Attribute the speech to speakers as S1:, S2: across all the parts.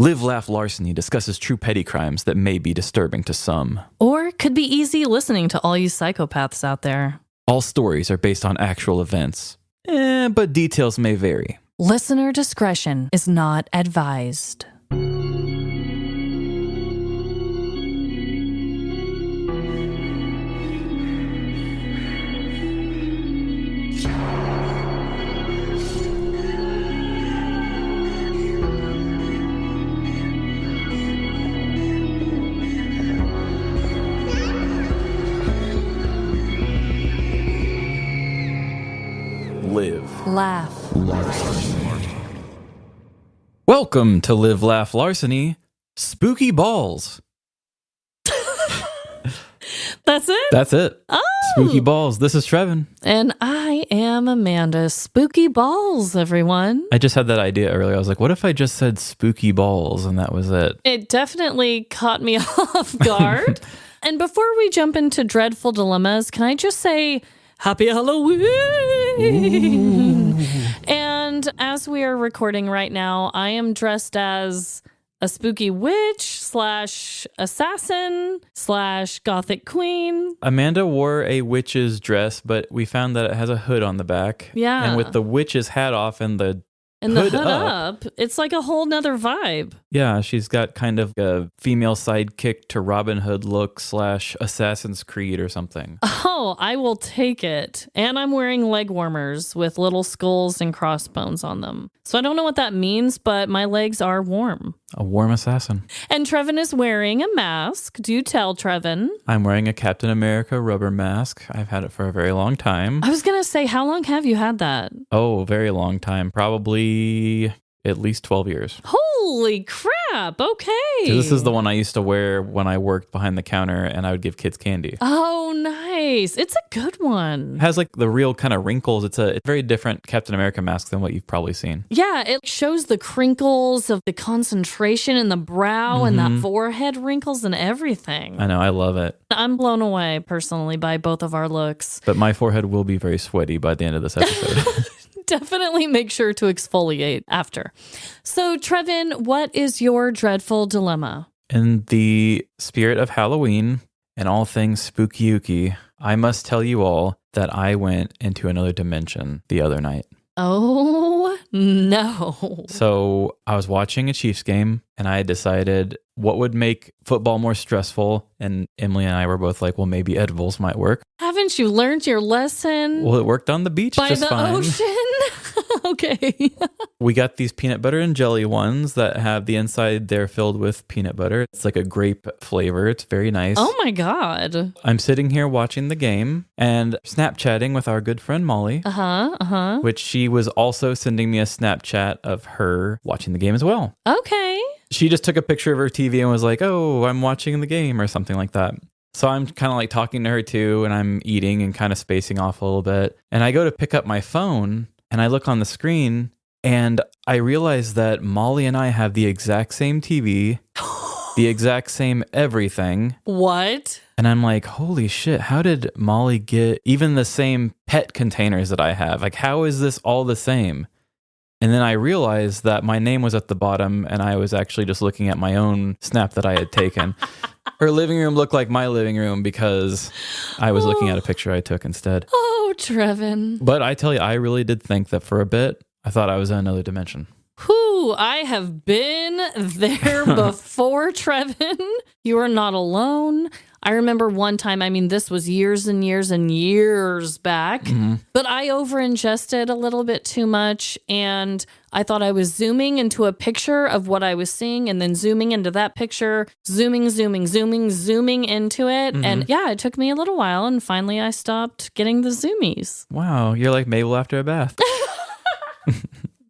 S1: Live, Laugh, Larceny discusses true petty crimes that may be disturbing to some.
S2: Or could be easy listening to all you psychopaths out there.
S1: All stories are based on actual events, but details may vary.
S2: Listener discretion is not advised.
S1: Live,
S2: Laugh.
S1: Larceny. Welcome to Live, Laugh, Larceny. Spooky Balls.
S2: That's it?
S1: That's it.
S2: Oh.
S1: Spooky Balls. This is Trevin.
S2: And I am Amanda. Spooky balls, everyone.
S1: I just had that idea earlier. I was like, what if I just said spooky balls and that was it?
S2: It definitely caught me off guard. And before we jump into dreadful dilemmas, can I just say Happy Halloween? Ooh. And as we are recording right now, I am dressed as a spooky witch / assassin / gothic queen.
S1: Amanda wore a witch's dress, but we found that it has a hood on the back.
S2: Yeah.
S1: And with the witch's hat off and the
S2: hood up, it's like a whole nother vibe.
S1: Yeah, she's got kind of a female sidekick to Robin Hood look / Assassin's Creed or something.
S2: Oh, I will take it. And I'm wearing leg warmers with little skulls and crossbones on them. So I don't know what that means, but my legs are warm.
S1: A warm assassin.
S2: And Trevin is wearing a mask. Do tell, Trevin.
S1: I'm wearing a Captain America rubber mask. I've had it for a very long time.
S2: I was going to say, how long have you had that?
S1: Oh, very long time. Probably at least 12 years.
S2: Holy crap. Okay.
S1: So this is the one I used to wear when I worked behind the counter and I would give kids candy.
S2: Oh, nice. It's a good one.
S1: It has like the real kind of wrinkles. It's a very different Captain America mask than what you've probably seen.
S2: Yeah, it shows the crinkles of the concentration in the brow and that forehead wrinkles and everything.
S1: I know. I love it.
S2: I'm blown away personally by both of our looks.
S1: But my forehead will be very sweaty by the end of this episode.
S2: Definitely make sure to exfoliate after. So, Trevin, what is your dreadful dilemma?
S1: In the spirit of Halloween and all things spooky-ooky, I must tell you all that I went into another dimension the other night.
S2: Oh, no.
S1: So I was watching a Chiefs game and I decided what would make football more stressful. And Emily and I were both like, well, maybe edibles might work.
S2: Haven't you learned your lesson?
S1: Well, it worked on the beach
S2: by
S1: just
S2: the
S1: fine.
S2: Ocean? Okay.
S1: We got these peanut butter and jelly ones that have the inside they're filled with peanut butter. It's like a grape flavor. It's very nice.
S2: Oh my God.
S1: I'm sitting here watching the game and Snapchatting with our good friend Molly. Which she was also sending me a Snapchat of her watching the game as well.
S2: Okay.
S1: She just took a picture of her TV and was like, oh, I'm watching the game or something like that. So I'm kind of like talking to her too, and I'm eating and kind of spacing off a little bit. And I go to pick up my phone and I look on the screen and I realize that Molly and I have the exact same TV, the exact same everything.
S2: What?
S1: And I'm like, holy shit, how did Molly get even the same pet containers that I have? Like, how is this all the same? And then I realized that my name was at the bottom and I was actually just looking at my own snap that I had taken. Her living room looked like my living room because I was looking at a picture I took instead.
S2: Oh, Trevin.
S1: But I tell you, I really did think that for a bit, I thought I was in another dimension.
S2: Whew, I have been there before, Trevin. You are not alone. I remember one time, I mean, this was years and years and years back, but I over-ingested a little bit too much, and I thought I was zooming into a picture of what I was seeing, and then zooming into that picture, zooming into it, and yeah, it took me a little while, and finally I stopped getting the zoomies.
S1: Wow, you're like Mabel after a bath.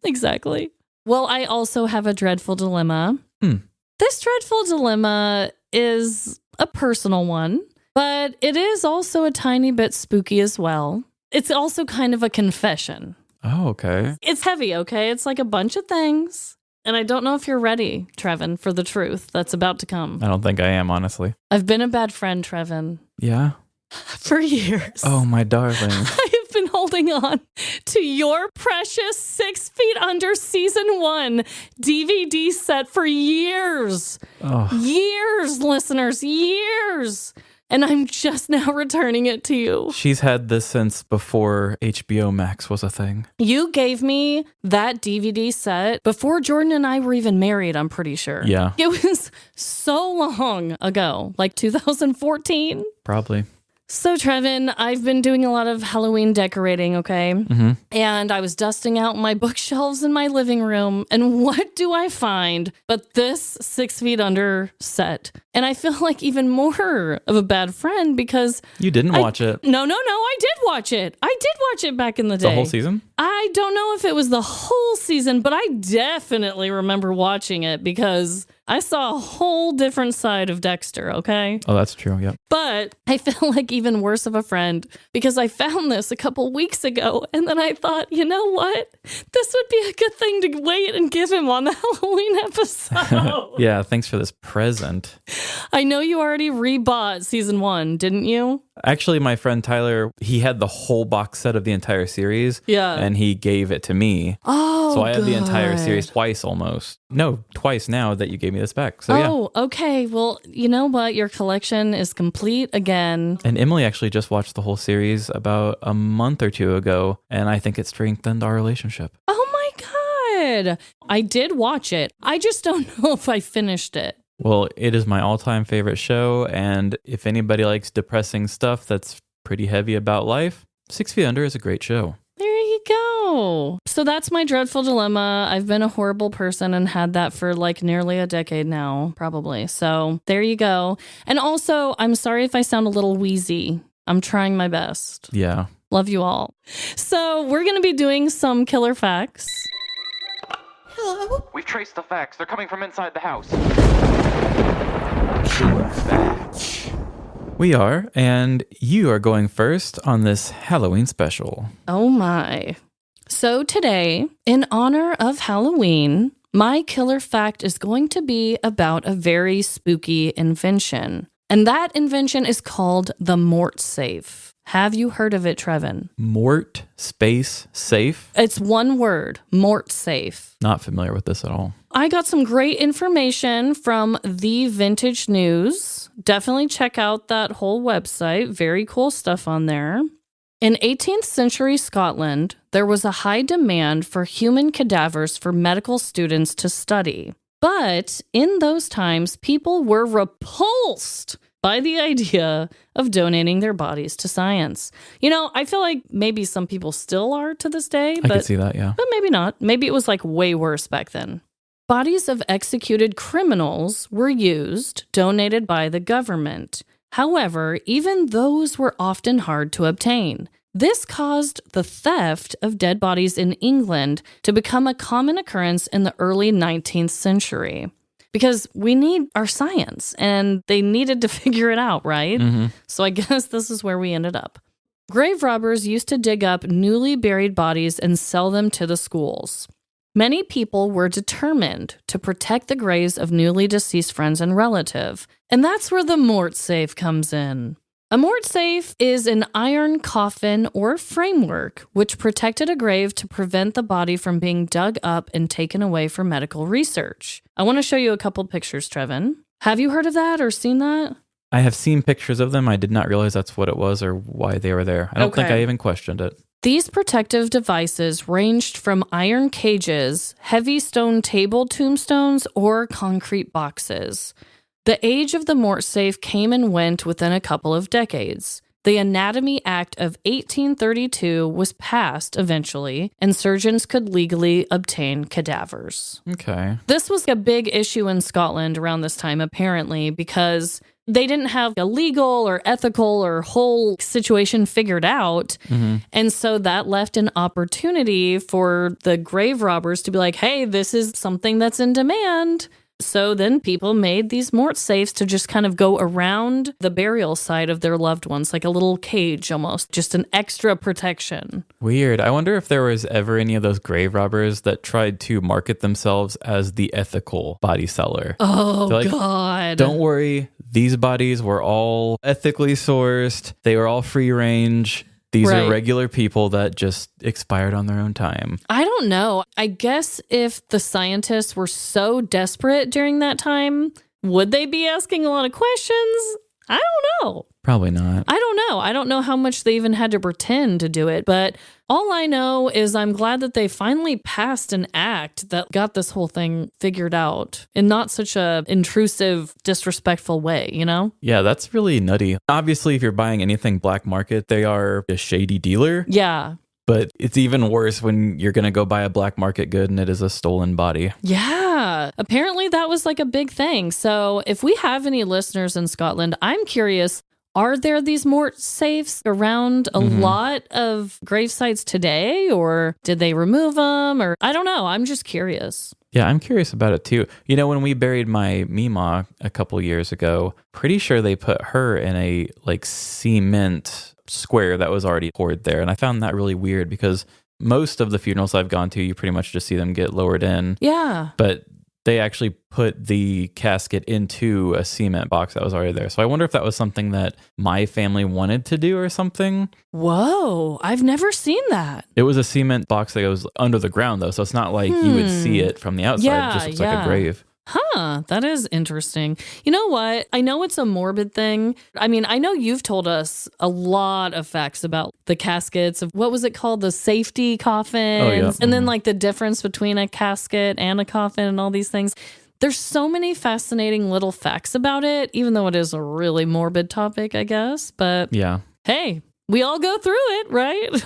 S2: Exactly. Well, I also have a dreadful dilemma. This dreadful dilemma is a personal one, but it is also a tiny bit spooky as well. It's also kind of a confession.
S1: Oh, okay.
S2: It's heavy, okay? It's like a bunch of things. And I don't know if you're ready, Trevin, for the truth that's about to come.
S1: I don't think I am, honestly.
S2: I've been a bad friend, Trevin.
S1: Yeah?
S2: For years.
S1: Oh, my darling.
S2: I have been holding holding on to your precious 6 Feet Under Season 1 DVD set for years.
S1: Oh.
S2: Years, listeners, years. And I'm just now returning it to you.
S1: She's had this since before HBO Max was a thing.
S2: You gave me that DVD set before Jordan and I were even married, I'm pretty sure.
S1: Yeah.
S2: It was so long ago, like 2014.
S1: Probably.
S2: So, Trevin, I've been doing a lot of Halloween decorating, okay?
S1: Mm-hmm.
S2: And I was dusting out my bookshelves in my living room. And what do I find but this 6 Feet Under set? And I feel like even more of a bad friend because...
S1: You didn't watch it.
S2: No, I did watch it. I did watch it back in the day.
S1: The whole season?
S2: I don't know if it was the whole season, but I definitely remember watching it because I saw a whole different side of Dexter, okay?
S1: Oh, that's true, yeah.
S2: But I feel like even worse of a friend because I found this a couple weeks ago and then I thought, you know what? This would be a good thing to wait and give him on the Halloween episode.
S1: Yeah, thanks for this present.
S2: I know you already rebought season 1, didn't you?
S1: Actually, my friend Tyler, he had the whole box set of the entire series.
S2: Yeah.
S1: And he gave it to me.
S2: Oh,
S1: so I have the entire
S2: good.
S1: series twice almost. No, twice now that you gave me this back. So yeah.
S2: Okay. Well, you know what? Your collection is complete again.
S1: And Emily actually just watched the whole series about a month or two ago, and I think it strengthened our relationship.
S2: Oh my God. I did watch it. I just don't know if I finished it.
S1: Well, it is my all-time favorite show, and if anybody likes depressing stuff that's pretty heavy about life, 6 Feet Under is a great show.
S2: There you go. So that's my dreadful dilemma. I've been a horrible person and had that for like nearly a decade now, probably. So there you go. And also, I'm sorry if I sound a little wheezy. I'm trying my best.
S1: Yeah.
S2: Love you all. So we're going to be doing some killer facts.
S3: Hello? We've traced the facts. They're coming from inside the house. Killer facts.
S1: We are, and you are going first on this Halloween special.
S2: Oh my. So today, in honor of Halloween, my killer fact is going to be about a very spooky invention. And that invention is called the Mort Safe. Have you heard of it, Trevin?
S1: Mort space safe?
S2: It's one word, Mort Safe.
S1: Not familiar with this at all.
S2: I got some great information from the Vintage News. Definitely check out that whole website. Very cool stuff on there. In 18th century Scotland, there was a high demand for human cadavers for medical students to study. But in those times, people were repulsed by the idea of donating their bodies to science. You know, I feel like maybe some people still are to this day.
S1: I could see that, yeah.
S2: But maybe not. Maybe it was like way worse back then. Bodies of executed criminals were used, donated by the government. However, even those were often hard to obtain. This caused the theft of dead bodies in England to become a common occurrence in the early 19th century. Because we need our science, and they needed to figure it out, right?
S1: Mm-hmm.
S2: So I guess this is where we ended up. Grave robbers used to dig up newly buried bodies and sell them to the schools. Many people were determined to protect the graves of newly deceased friends and relatives, and that's where the Mort Safe comes in. A Mort Safe is an iron coffin or framework which protected a grave to prevent the body from being dug up and taken away for medical research. I want to show you a couple pictures, Trevin. Have you heard of that or seen that?
S1: I have seen pictures of them. I did not realize that's what it was or why they were there. I don't think I even questioned it.
S2: These protective devices ranged from iron cages, heavy stone table tombstones, or concrete boxes. The age of the Mort Safe came and went within a couple of decades. The Anatomy Act of 1832 was passed eventually, and surgeons could legally obtain cadavers.
S1: Okay.
S2: This was a big issue in Scotland around this time, apparently, because they didn't have a legal or ethical or whole situation figured out. Mm-hmm. And so that left an opportunity for the grave robbers to be like, hey, this is something that's in demand. So then people made these Mort Safes to just kind of go around the burial site of their loved ones, like a little cage almost, just an extra protection.
S1: Weird. I wonder if there was ever any of those grave robbers that tried to market themselves as the ethical body seller.
S2: Oh,
S1: like,
S2: God.
S1: Don't worry. These bodies were all ethically sourced. They were all free range. These
S2: Right.
S1: are regular people that just expired on their own time.
S2: I don't know. I guess if the scientists were so desperate during that time, would they be asking a lot of questions? I don't know.
S1: Probably not.
S2: I don't know. I don't know how much they even had to pretend to do it. But all I know is I'm glad that they finally passed an act that got this whole thing figured out in not such a intrusive, disrespectful way, you know?
S1: Yeah, that's really nutty. Obviously, if you're buying anything black market, they are a shady dealer.
S2: Yeah.
S1: But it's even worse when you're going to go buy a black market good and it is a stolen body.
S2: Yeah. Apparently that was like a big thing. So if we have any listeners in Scotland, I'm curious, are there these mort safes around a lot of grave sites today, or did they remove them? Or I don't know. I'm just curious.
S1: Yeah, I'm curious about it too. You know, when we buried my Mima a couple years ago, pretty sure they put her in a like cement square that was already poured there. And I found that really weird because most of the funerals I've gone to, you pretty much just see them get lowered in.
S2: Yeah.
S1: But they actually put the casket into a cement box that was already there. So I wonder if that was something that my family wanted to do or something.
S2: Whoa. I've never seen that.
S1: It was a cement box that goes under the ground though. So it's not like you would see it from the outside.
S2: Yeah,
S1: It just looks like a grave.
S2: Huh, that is interesting. You know what? I know it's a morbid thing. I mean, I know you've told us a lot of facts about the caskets of what was it called? The safety coffins.
S1: Oh, yeah.
S2: And then like the difference between a casket and a coffin and all these things. There's so many fascinating little facts about it, even though it is a really morbid topic, I guess. But
S1: Yeah.
S2: hey, we all go through it, right?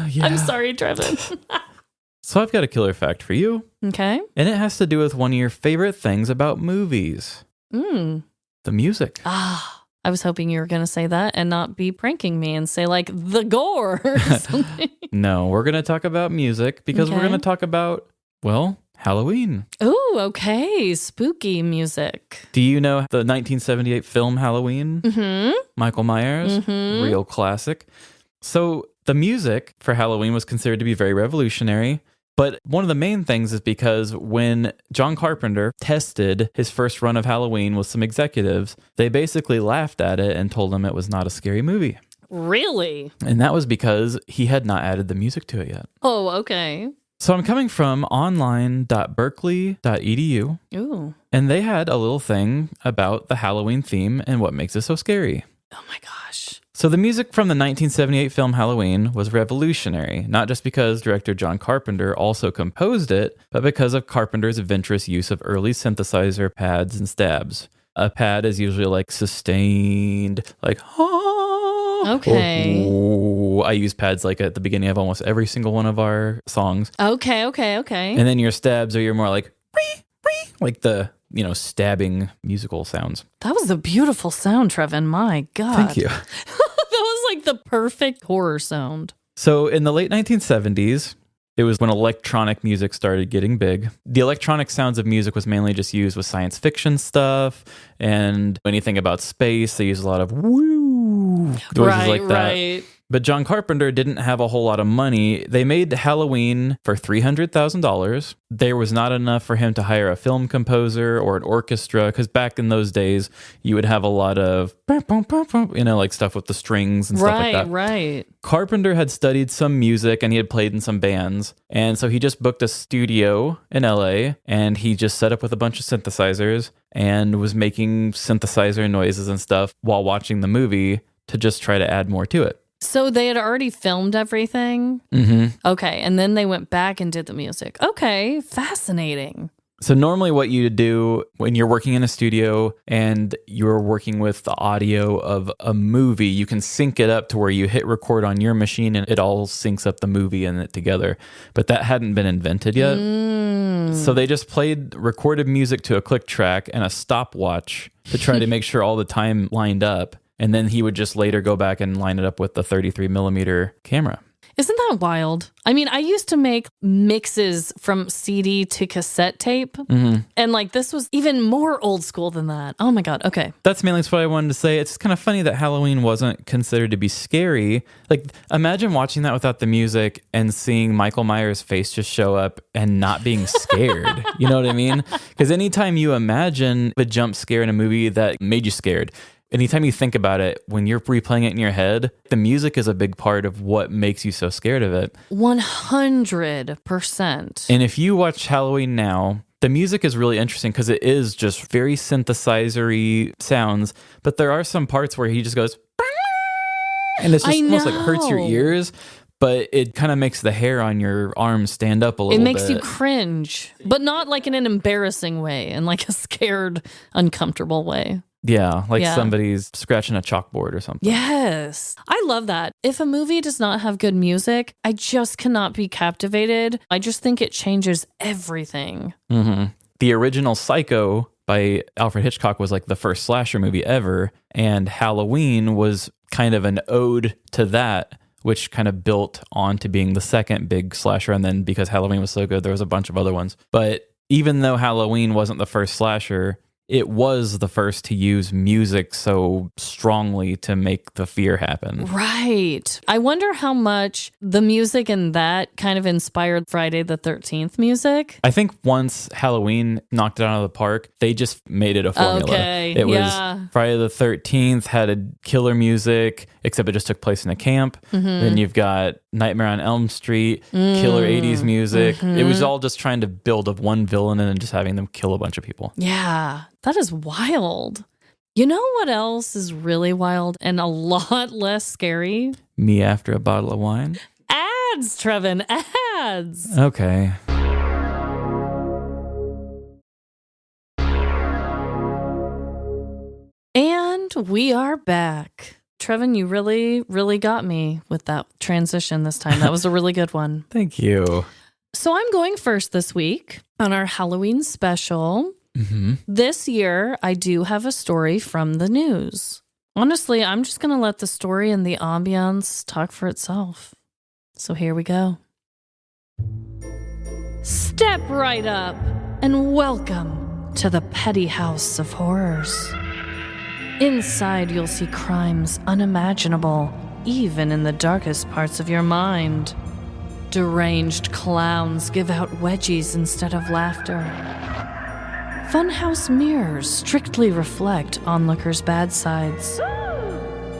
S1: Yeah.
S2: I'm sorry, Trevin.
S1: So I've got a killer fact for you.
S2: Okay.
S1: And it has to do with one of your favorite things about movies. The music.
S2: Ah, I was hoping you were going to say that and not be pranking me and say like the gore or something.
S1: No, we're going to talk about music because we're
S2: Okay.
S1: going to talk about, well, Halloween.
S2: Ooh, okay. Spooky music.
S1: Do you know the 1978 film Halloween?
S2: Mm-hmm.
S1: Michael Myers, real classic. So the music for Halloween was considered to be very revolutionary. But one of the main things is because when John Carpenter tested his first run of Halloween with some executives, they basically laughed at it and told him it was not a scary movie.
S2: Really?
S1: And that was because he had not added the music to it yet.
S2: Oh, okay.
S1: So I'm coming from online.berkeley.edu,
S2: Ooh.
S1: and they had a little thing about the Halloween theme and what makes it so scary.
S2: Oh my gosh.
S1: So the music from the 1978 film Halloween was revolutionary, not just because director John Carpenter also composed it, but because of Carpenter's adventurous use of early synthesizer pads and stabs. A pad is usually like sustained, like,
S2: Okay.
S1: oh. I use pads like at the beginning of almost every single one of our songs.
S2: Okay.
S1: And then your stabs are your more like, like the, stabbing musical sounds.
S2: That was a beautiful sound, Trevin. My God.
S1: Thank you.
S2: That was like the perfect horror sound.
S1: So in the late 1970s, it was when electronic music started getting big. The electronic sounds of music was mainly just used with science fiction stuff and anything about space. They used a lot of woo noises like that.
S2: Right.
S1: But John Carpenter didn't have a whole lot of money. They made Halloween for $300,000. There was not enough for him to hire a film composer or an orchestra, because back in those days, you would have a lot of, like stuff with the strings and stuff like that.
S2: Right.
S1: Carpenter had studied some music and he had played in some bands. And so he just booked a studio in LA and he just set up with a bunch of synthesizers and was making synthesizer noises and stuff while watching the movie to just try to add more to it.
S2: So they had already filmed everything?
S1: Mm-hmm.
S2: Okay, and then they went back and did the music. Okay, fascinating.
S1: So normally what you do when you're working in a studio and you're working with the audio of a movie, you can sync it up to where you hit record on your machine and it all syncs up the movie and it together. But that hadn't been invented yet. So they just played recorded music to a click track and a stopwatch to try to make sure all the time lined up. And then he would just later go back and line it up with the 33 millimeter camera.
S2: Isn't that wild? I mean, I used to make mixes from CD to cassette tape. And like this was even more old school than that. Oh my God. Okay.
S1: That's mainly what I wanted to say. It's kind of funny that Halloween wasn't considered to be scary. Like, imagine watching that without the music and seeing Michael Myers' face just show up and not being scared. You know what I mean? Because anytime you imagine a jump scare in a movie that made you scared, anytime you think about it, when you're replaying it in your head, the music is a big part of what makes you so scared of it.
S2: 100%.
S1: And if you watch Halloween now, the music is really interesting because it is just very synthesizer-y sounds, but there are some parts where he just goes, and it's just almost like hurts your ears, but it kind of makes the hair on your arms stand up a little bit.
S2: It makes you cringe, but not like in an embarrassing way, in like a scared, uncomfortable way.
S1: Yeah, like somebody's scratching a chalkboard or something.
S2: Yes. I love that. If a movie does not have good music, I just cannot be captivated. I just think it changes everything.
S1: Mm-hmm. The original Psycho by Alfred Hitchcock was like the first slasher movie ever, and Halloween was kind of an ode to that, which kind of built on to being the second big slasher. And then because Halloween was so good, there was a bunch of other ones. But even though Halloween wasn't the first slasher, it was the first to use music so strongly to make the fear happen.
S2: Right. I wonder how much the music in that kind of inspired Friday the 13th music.
S1: I think once Halloween knocked it out of the park, they just made it a formula.
S2: Okay,
S1: it was Friday the 13th had a killer music, except it just took place in a camp. Mm-hmm. Then you've got Nightmare on Elm Street, killer 80s music. Mm-hmm. It was all just trying to build up one villain and then just having them kill a bunch of people.
S2: Yeah. That is wild. You know what else is really wild and a lot less scary?
S1: Me after a bottle of wine?
S2: Ads, Trevin, ads.
S1: Okay.
S2: And we are back. Trevin, you really, really got me with that transition this time. That was a really good one.
S1: Thank you.
S2: So I'm going first this week on our Halloween special.
S1: Mm-hmm.
S2: This year, I do have a story from the news. Honestly, I'm just going to let the story and the ambiance talk for itself. So here we go. Step right up and welcome to the Petty House of Horrors. Inside, you'll see crimes unimaginable, even in the darkest parts of your mind. Deranged clowns give out wedgies instead of laughter. Funhouse mirrors strictly reflect onlookers' bad sides.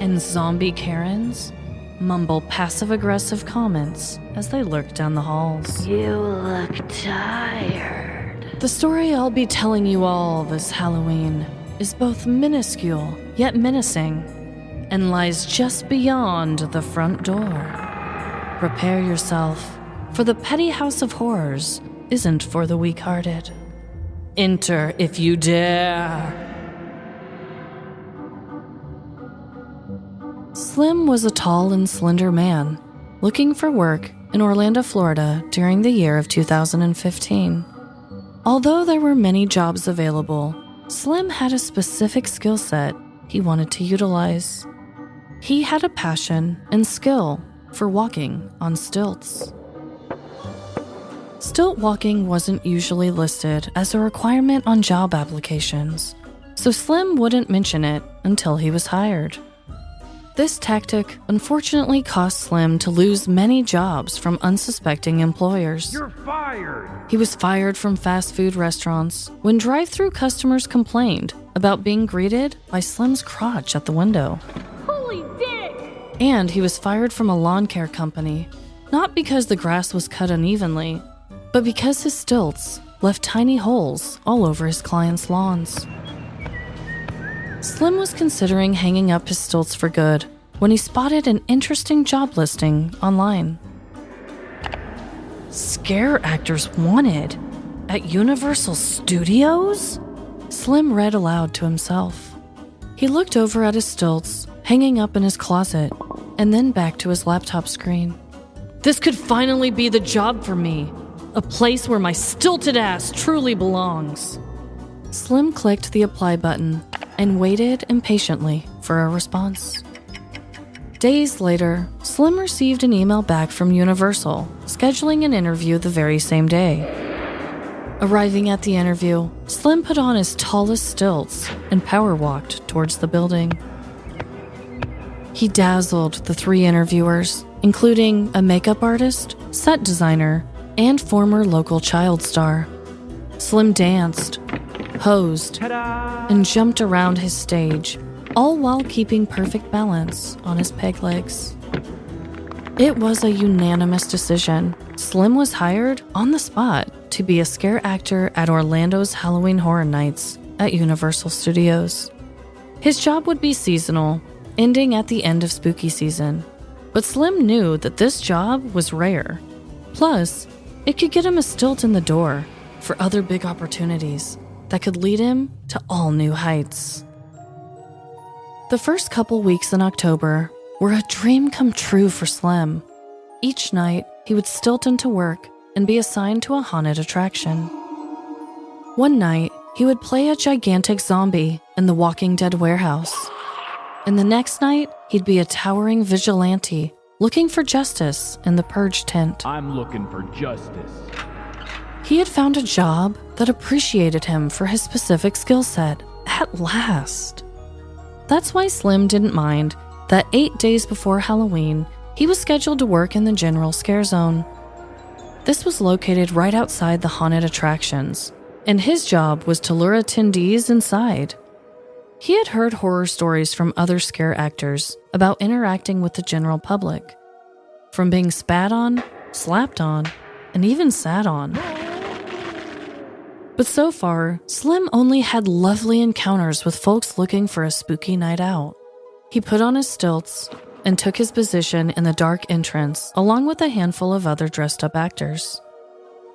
S2: And zombie Karens mumble passive-aggressive comments as they lurk down the halls.
S4: You look tired.
S2: The story I'll be telling you all this Halloween is both minuscule yet menacing and lies just beyond the front door. Prepare yourself, for the Petty House of Horrors isn't for the weak-hearted. Enter if you dare. Slim was a tall and slender man looking for work in Orlando, Florida during the year of 2015. Although there were many jobs available, Slim had a specific skill set he wanted to utilize. He had a passion and skill for walking on stilts. Stilt walking wasn't usually listed as a requirement on job applications, so Slim wouldn't mention it until he was hired. This tactic unfortunately cost Slim to lose many jobs from unsuspecting employers.
S5: You're fired!
S2: He was fired from fast food restaurants when drive-thru customers complained about being greeted by Slim's crotch at the window.
S4: Holy dick!
S2: And he was fired from a lawn care company, not because the grass was cut unevenly, but because his stilts left tiny holes all over his clients' lawns. Slim was considering hanging up his stilts for good when he spotted an interesting job listing online. Scare actors wanted at Universal Studios? Slim read aloud to himself. He looked over at his stilts, hanging up in his closet, and then back to his laptop screen. This could finally be the job for me. A place where my stilted ass truly belongs. Slim clicked the apply button and waited impatiently for a response. Days later, Slim received an email back from Universal, scheduling an interview the very same day. Arriving at the interview, Slim put on his tallest stilts and power walked towards the building. He dazzled the 3 interviewers, including a makeup artist, set designer, and former local child star. Slim danced, posed, and jumped around his stage, all while keeping perfect balance on his peg legs. It was a unanimous decision. Slim was hired on the spot to be a scare actor at Orlando's Halloween Horror Nights at Universal Studios. His job would be seasonal, ending at the end of spooky season. But Slim knew that this job was rare. Plus, it could get him a stilt in the door for other big opportunities that could lead him to all new heights. The first couple weeks in October were a dream come true for Slim. Each night, he would stilt into work and be assigned to a haunted attraction. One night, he would play a gigantic zombie in the Walking Dead warehouse. And the next night, he'd be a towering vigilante looking for justice in the Purge tent.
S5: I'm looking for justice.
S2: He had found a job that appreciated him for his specific skill set at last. That's why Slim didn't mind that 8 days before Halloween, he was scheduled to work in the General Scare Zone. This was located right outside the haunted attractions, and his job was to lure attendees inside. He had heard horror stories from other scare actors about interacting with the general public, from being spat on, slapped on, and even sat on. But so far, Slim only had lovely encounters with folks looking for a spooky night out. He put on his stilts and took his position in the dark entrance along with a handful of other dressed-up actors.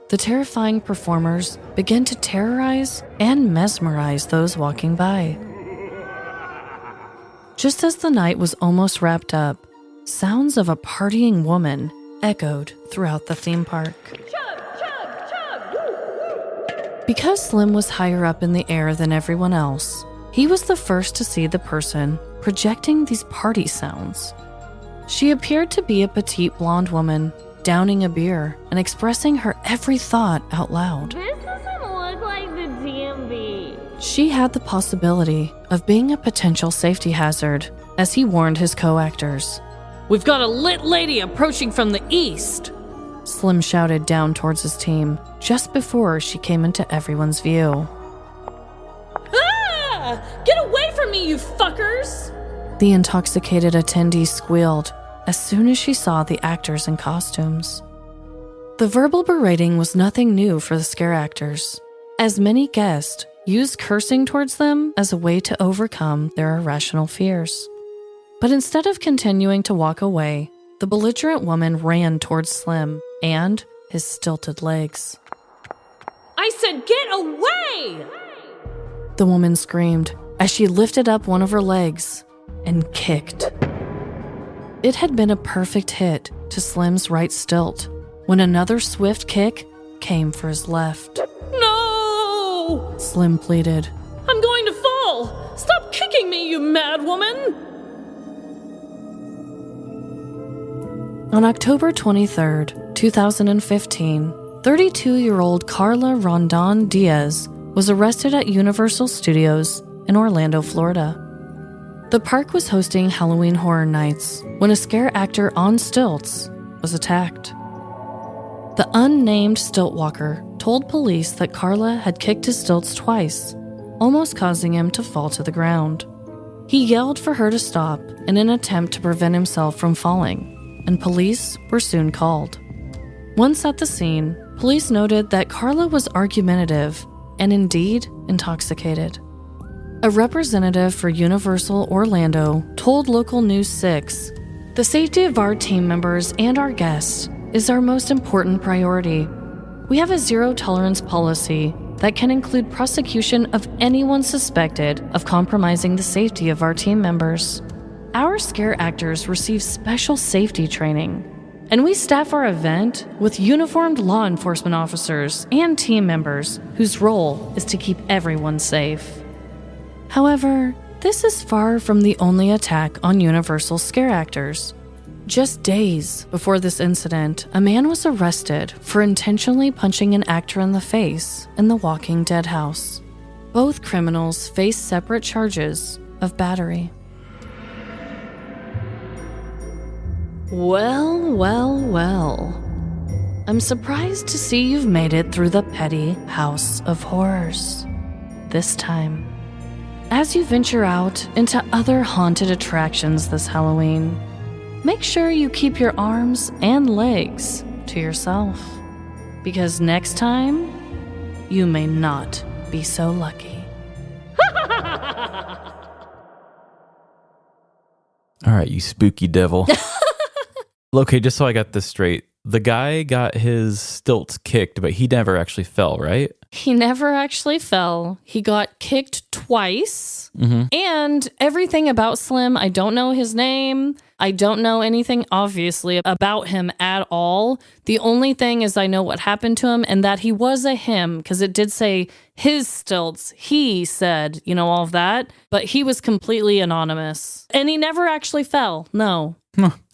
S2: The terrifying performers began to terrorize and mesmerize those walking by. Just as the night was almost wrapped up, sounds of a partying woman echoed throughout the theme park. Because Slim was higher up in the air than everyone else, he was the first to see the person projecting these party sounds. She appeared to be a petite blonde woman, downing a beer and expressing her every thought out loud.
S4: This doesn't look like the DMV.
S2: She had the possibility of being a potential safety hazard, as he warned his co-actors.
S6: "We've got a lit lady approaching from the east,"
S2: Slim shouted down towards his team just before she came into everyone's view.
S6: "Ah! Get away from me, you fuckers!"
S2: The intoxicated attendee squealed as soon as she saw the actors in costumes. The verbal berating was nothing new for the scare actors, as many guests used cursing towards them as a way to overcome their irrational fears. But instead of continuing to walk away, the belligerent woman ran towards Slim and his stilted legs.
S6: "I said get away!"
S2: The woman screamed as she lifted up one of her legs and kicked. It had been a perfect hit to Slim's right stilt when another swift kick came for his left.
S6: "No!"
S2: Slim pleaded.
S6: "I'm going to fall! Stop kicking me, you mad woman!"
S2: On October 23rd, 2015, 32-year-old Carla Rondon Diaz was arrested at Universal Studios in Orlando, Florida. The park was hosting Halloween Horror Nights when a scare actor on stilts was attacked. The unnamed stilt walker told police that Carla had kicked his stilts twice, almost causing him to fall to the ground. He yelled for her to stop in an attempt to prevent himself from falling, and police were soon called. Once at the scene, police noted that Carla was argumentative and indeed intoxicated. A representative for Universal Orlando told Local News 6, "The safety of our team members and our guests is our most important priority. We have a zero-tolerance policy that can include prosecution of anyone suspected of compromising the safety of our team members. Our scare actors receive special safety training, and we staff our event with uniformed law enforcement officers and team members whose role is to keep everyone safe." However, this is far from the only attack on Universal scare actors. Just days before this incident, a man was arrested for intentionally punching an actor in the face in the Walking Dead house. Both criminals face separate charges of battery. Well. I'm surprised to see you've made it through the petty house of horrors. This time, as you venture out into other haunted attractions this Halloween, make sure you keep your arms and legs to yourself, because next time, you may not be so lucky.
S1: All right, you spooky devil. Okay, just so I got this straight. The guy got his stilts kicked, but he never actually fell, right?
S2: He never actually fell. He got kicked twice. And everything about Slim, I don't know his name. I don't know anything, obviously, about him at all. The only thing is I know what happened to him and that he was a him, because it did say his stilts. He said, all of that, but he was completely anonymous. And he never actually fell. No.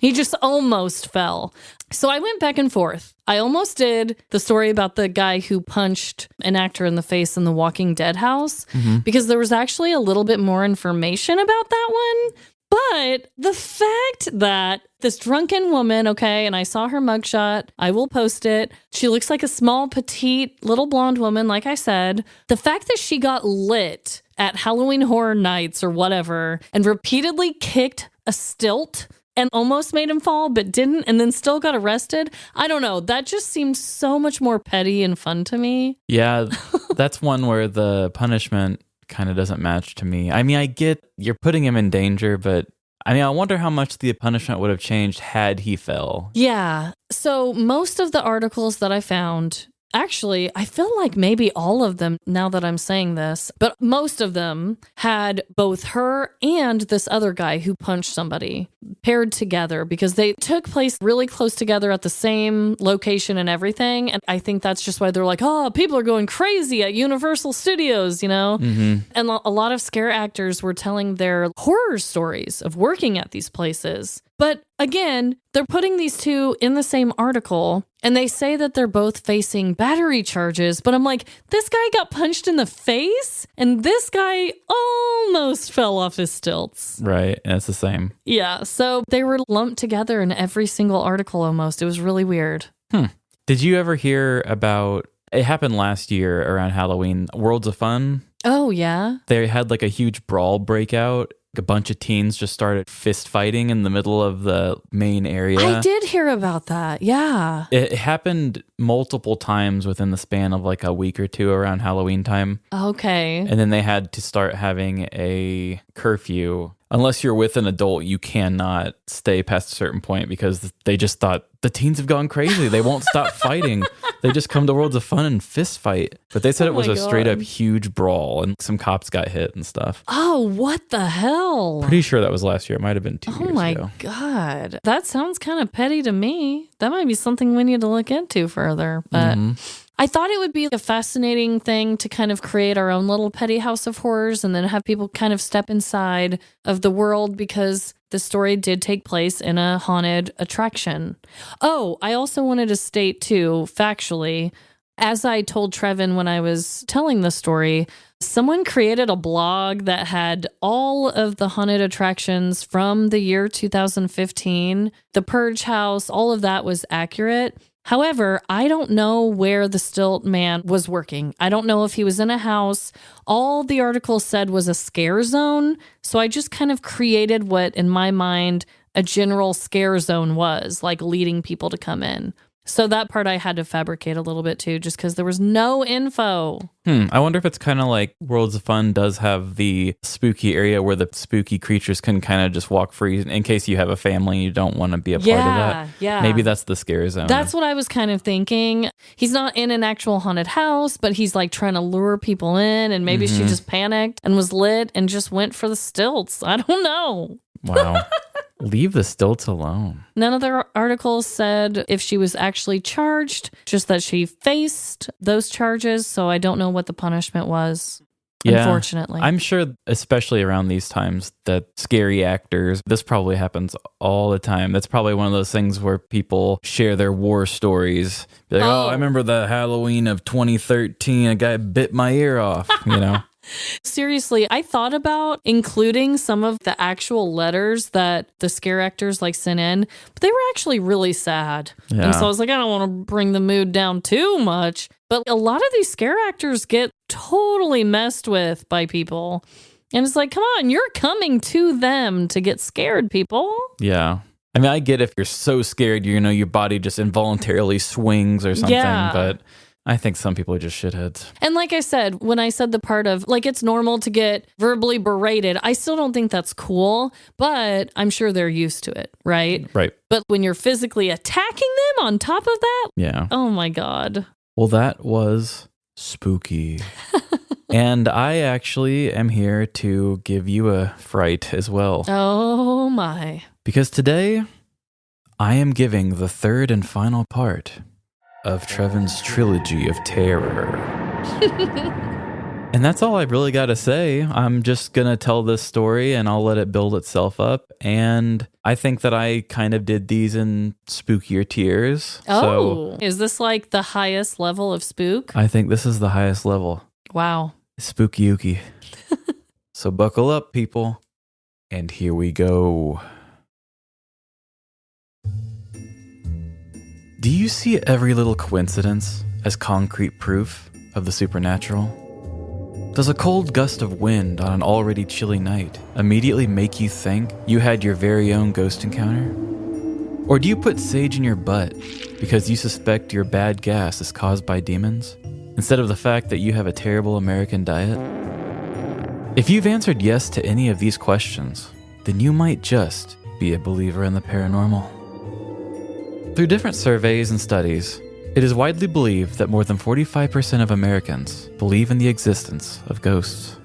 S2: He just almost fell. So I went back and forth. I almost did the story about the guy who punched an actor in the face in the Walking Dead house, because there was actually a little bit more information about that one. But the fact that this drunken woman, okay, and I saw her mugshot, I will post it. She looks like a small, petite, little blonde woman, like I said. The fact that she got lit at Halloween Horror Nights or whatever and repeatedly kicked a stilt and almost made him fall, but didn't, and then still got arrested. I don't know. That just seems so much more petty and fun to me.
S1: Yeah, that's one where the punishment kind of doesn't match to me. I mean, I get you're putting him in danger, but I wonder how much the punishment would have changed had he fell.
S2: Yeah. So most of the articles that I found, actually, I feel like maybe all of them, now that I'm saying this, but most of them had both her and this other guy who punched somebody paired together, because they took place really close together at the same location and everything. And I think that's just why they're like, oh, people are going crazy at Universal Studios, And a lot of scare actors were telling their horror stories of working at these places. But again, they're putting these two in the same article, and they say that they're both facing battery charges. But I'm like, this guy got punched in the face, and this guy almost fell off his stilts.
S1: Right, and it's the same.
S2: Yeah, so they were lumped together in every single article almost. It was really weird.
S1: Did you ever hear about, it happened last year around Halloween, Worlds of Fun?
S2: Oh, yeah?
S1: They had like a huge brawl breakout. A bunch of teens just started fist fighting in the middle of the main area.
S2: I did hear about that, yeah.
S1: It happened multiple times within the span of like a week or two around Halloween time.
S2: Okay.
S1: And then they had to start having a curfew. Unless you're with an adult, you cannot stay past a certain point, because they just thought the teens have gone crazy. They won't stop fighting. They just come to Worlds of Fun and fist fight. But they said it was a straight up huge brawl, and some cops got hit and stuff.
S2: Oh, what the hell?
S1: Pretty sure that was last year. It might have been 2 years ago.
S2: Oh my God. That sounds kind of petty to me. That might be something we need to look into further. But I thought it would be a fascinating thing to kind of create our own little petty house of horrors and then have people kind of step inside of the world, because the story did take place in a haunted attraction. Oh, I also wanted to state too, factually, as I told Trevin when I was telling the story, someone created a blog that had all of the haunted attractions from the year 2015. The Purge House, all of that was accurate. However, I don't know where the stilt man was working. I don't know if he was in a house. All the article said was a scare zone. So I just kind of created what, in my mind, a general scare zone was, like leading people to come in. So that part I had to fabricate a little bit too, just because there was no info.
S1: I wonder if it's kind of like Worlds of Fun does have the spooky area where the spooky creatures can kind of just walk free in case you have a family and you don't want to be a part of that.
S2: Yeah.
S1: Maybe that's the scare zone.
S2: That's what I was kind of thinking. He's not in an actual haunted house, but he's like trying to lure people in, and maybe she just panicked and was lit and just went for the stilts. I don't know.
S1: Wow. Leave the stilts alone.
S2: None of the articles said if she was actually charged, just that she faced those charges. So I don't know what the punishment was, unfortunately.
S1: I'm sure, especially around these times, that scary actors, this probably happens all the time. That's probably one of those things where people share their war stories. Be like, I remember the Halloween of 2013, a guy bit my ear off,
S2: Seriously, I thought about including some of the actual letters that the scare actors sent in, but they were actually really sad.
S1: Yeah.
S2: And so I was like, I don't want to bring the mood down too much. But a lot of these scare actors get totally messed with by people. And it's like, come on, you're coming to them to get scared, people.
S1: Yeah. I mean, I get if you're so scared, you know, your body just involuntarily swings or something, but I think some people are just shitheads.
S2: And like I said, when I said the part of, like, it's normal to get verbally berated, I still don't think that's cool, but I'm sure they're used to it, right?
S1: Right.
S2: But when you're physically attacking them on top of that,
S1: yeah.
S2: Oh my God.
S1: Well, that was spooky. And I actually am here to give you a fright as well.
S2: Oh my.
S1: Because today, I am giving the third and final part of Trevin's trilogy of terror. And that's all I really got to say. I'm just going to tell this story and I'll let it build itself up. And I think that I kind of did these in spookier tiers.
S2: Oh, is this like the highest level of spook?
S1: I think this is the highest level.
S2: Wow.
S1: Spooky-ooky. So buckle up, people. And here we go. Do you see every little coincidence as concrete proof of the supernatural? Does a cold gust of wind on an already chilly night immediately make you think you had your very own ghost encounter? Or do you put sage in your butt because you suspect your bad gas is caused by demons, instead of the fact that you have a terrible American diet? If you've answered yes to any of these questions, then you might just be a believer in the paranormal. Through different surveys and studies, it is widely believed that more than 45% of Americans believe in the existence of ghosts.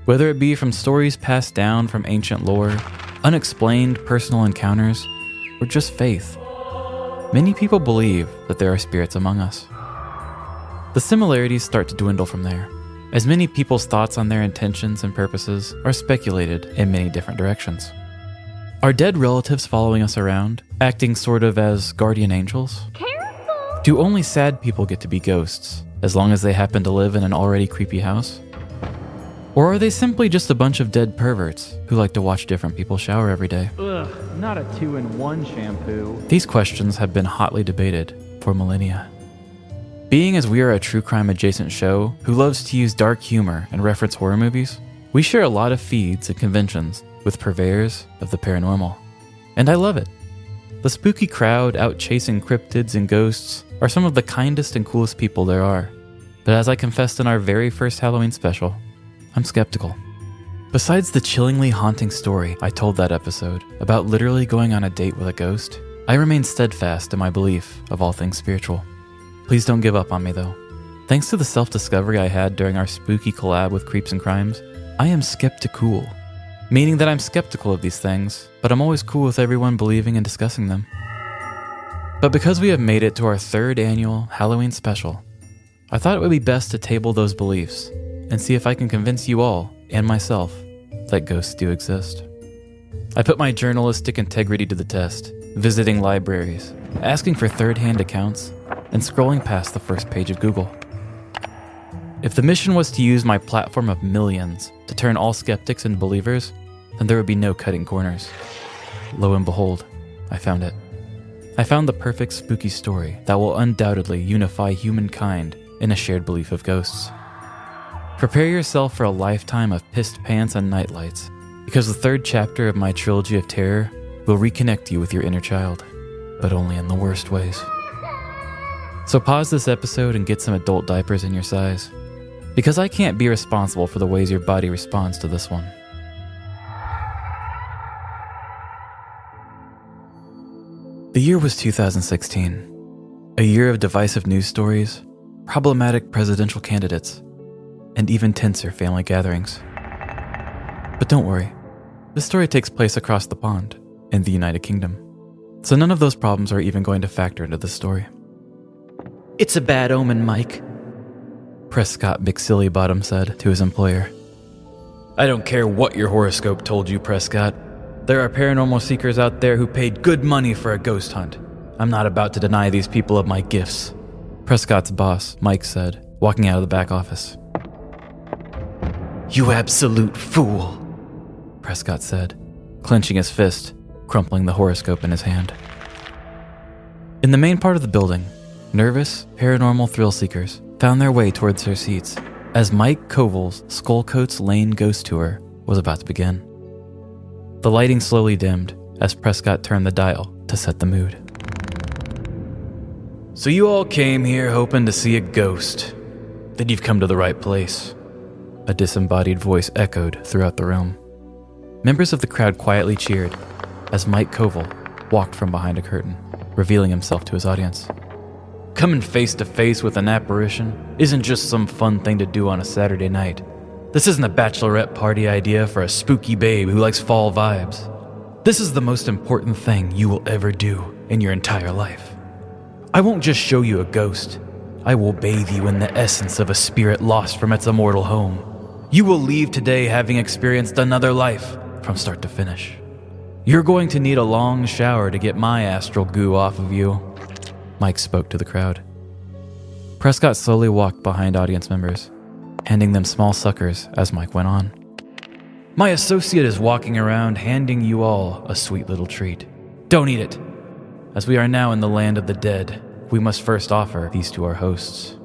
S1: Whether it be from stories passed down from ancient lore, unexplained personal encounters, or just faith, many people believe that there are spirits among us. The similarities start to dwindle from there, as many people's thoughts on their intentions and purposes are speculated in many different directions. Are dead relatives following us around, acting sort of as guardian angels?
S4: Careful!
S1: Do only sad people get to be ghosts, as long as they happen to live in an already creepy house? Or are they simply just a bunch of dead perverts who like to watch different people shower every day?
S5: Ugh, not a 2-in-1 shampoo.
S1: These questions have been hotly debated for millennia. Being as we are a true crime adjacent show who loves to use dark humor and reference horror movies, we share a lot of feeds and conventions with purveyors of the paranormal. And I love it. The spooky crowd out chasing cryptids and ghosts are some of the kindest and coolest people there are. But as I confessed in our very first Halloween special, I'm skeptical. Besides the chillingly haunting story I told that episode about literally going on a date with a ghost, I remain steadfast in my belief of all things spiritual. Please don't give up on me though. Thanks to the self-discovery I had during our spooky collab with Creeps and Crimes, I am skeptical. Meaning that I'm skeptical of these things, but I'm always cool with everyone believing and discussing them. But because we have made it to our third annual Halloween special, I thought it would be best to table those beliefs and see if I can convince you all, and myself, that ghosts do exist. I put my journalistic integrity to the test, visiting libraries, asking for third-hand accounts, and scrolling past the first page of Google. If the mission was to use my platform of millions to turn all skeptics into believers, then there would be no cutting corners. Lo and behold, I found it. I found the perfect spooky story that will undoubtedly unify humankind in a shared belief of ghosts. Prepare yourself for a lifetime of pissed pants and nightlights, because the third chapter of my trilogy of terror will reconnect you with your inner child, but only in the worst ways. So pause this episode and get some adult diapers in your size, because I can't be responsible for the ways your body responds to this one. The year was 2016, a year of divisive news stories, problematic presidential candidates, and even tenser family gatherings. But don't worry, this story takes place across the pond in the United Kingdom, so none of those problems are even going to factor into this story. "It's a bad omen, Mike," Prescott McSillybottom said to his employer. "I don't care what your horoscope told you, Prescott. There are paranormal seekers out there who paid good money for a ghost hunt. I'm not about to deny these people of my gifts," Prescott's boss, Mike, said, walking out of the back office. "You absolute fool," Prescott said, clenching his fist, crumpling the horoscope in his hand. In the main part of the building, nervous, paranormal thrill seekers found their way towards their seats, as Mike Koval's Skullcoats Lane ghost tour was about to begin. The lighting slowly dimmed as Prescott turned the dial to set the mood. So you all came here hoping to see a ghost. Then you've come to the right place. A disembodied voice echoed throughout the room. Members of the crowd quietly cheered as Mike Koval walked from behind a curtain, revealing himself to his audience. Coming face to face with an apparition isn't just some fun thing to do on a Saturday night. This isn't a bachelorette party idea for a spooky babe who likes fall vibes. This is the most important thing you will ever do in your entire life. I won't just show you a ghost. I will bathe you in the essence of a spirit lost from its immortal home. You will leave today having experienced another life from start to finish. You're going to need a long shower to get my astral goo off of you. Mike spoke to the crowd. Prescott slowly walked behind audience members, handing them small suckers as Mike went on. My associate is walking around handing you all a sweet little treat. Don't eat it. As we are now in the land of the dead, we must first offer these to our hosts.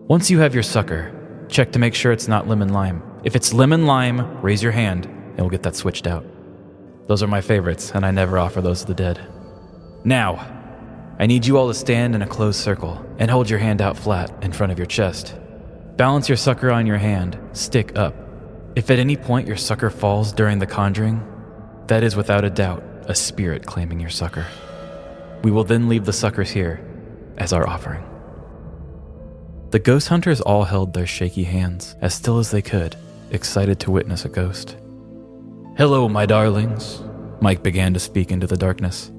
S1: Once you have your sucker, check to make sure it's not lemon lime. If it's lemon lime, raise your hand and we'll get that switched out. Those are my favorites, and I never offer those to the dead. Now, I need you all to stand in a closed circle and hold your hand out flat in front of your chest. Balance your sucker on your hand, stick up. If at any point your sucker falls during the conjuring, that is without a doubt a spirit claiming your sucker. We will then leave the suckers here as our offering. The ghost hunters all held their shaky hands as still as they could, excited to witness a ghost. Hello, my darlings, Mike began to speak into the darkness.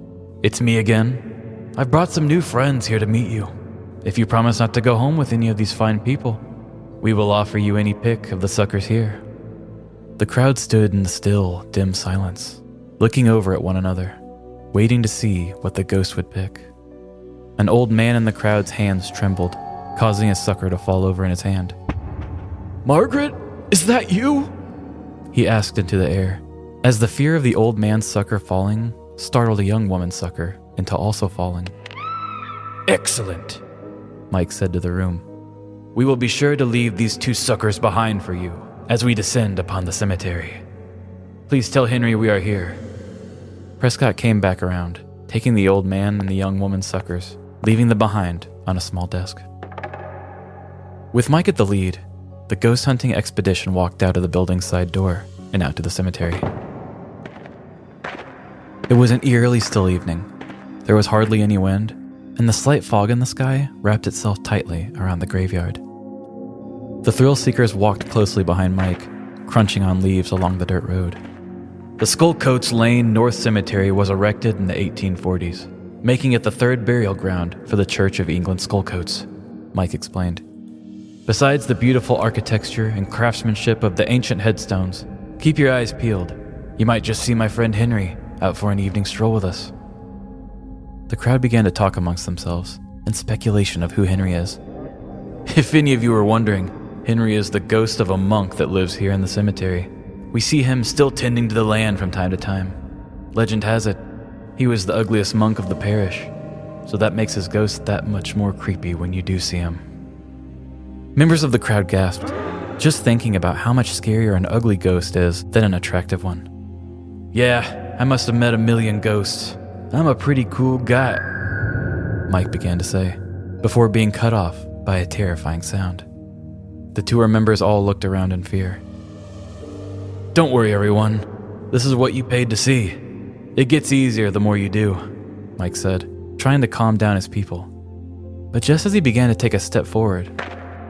S1: It's me again. I've brought some new friends here to meet you. If you promise not to go home with any of these fine people, we will offer you any pick of the suckers here. The crowd stood in the still, dim silence, looking over at one another, waiting to see what the ghost would pick. An old man in the crowd's hands trembled, causing his sucker to fall over in his hand. Margaret, is that you? He asked into the air, as the fear of the old man's sucker falling startled a young woman's sucker into also falling. Excellent, Mike said to the room. We will be sure to leave these two suckers behind for you as we descend upon the cemetery. Please tell Henry we are here. Prescott came back around, taking the old man and the young woman's suckers, leaving them behind on a small desk. With Mike at the lead, the ghost hunting expedition walked out of the building's side door and out to the cemetery. It was an eerily still evening. There was hardly any wind, and the slight fog in the sky wrapped itself tightly around the graveyard. The thrill-seekers walked closely behind Mike, crunching on leaves along the dirt road. The Skullcoats Lane North Cemetery was erected in the 1840s, making it the third burial ground for the Church of England Skullcoats, Mike explained. Besides the beautiful architecture and craftsmanship of the ancient headstones, keep your eyes peeled. You might just see my friend Henry out for an evening stroll with us. The crowd began to talk amongst themselves in speculation of who Henry is. If any of you are wondering, Henry is the ghost of a monk that lives here in the cemetery. We see him still tending to the land from time to time. Legend has it, he was the ugliest monk of the parish, so that makes his ghost that much more creepy when you do see him. Members of the crowd gasped, just thinking about how much scarier an ugly ghost is than an attractive one. Yeah, I must have met a million ghosts. I'm a pretty cool guy, Mike began to say, before being cut off by a terrifying sound. The tour members all looked around in fear. Don't worry, everyone. This is what you paid to see. It gets easier the more you do, Mike said, trying to calm down his people. But just as he began to take a step forward,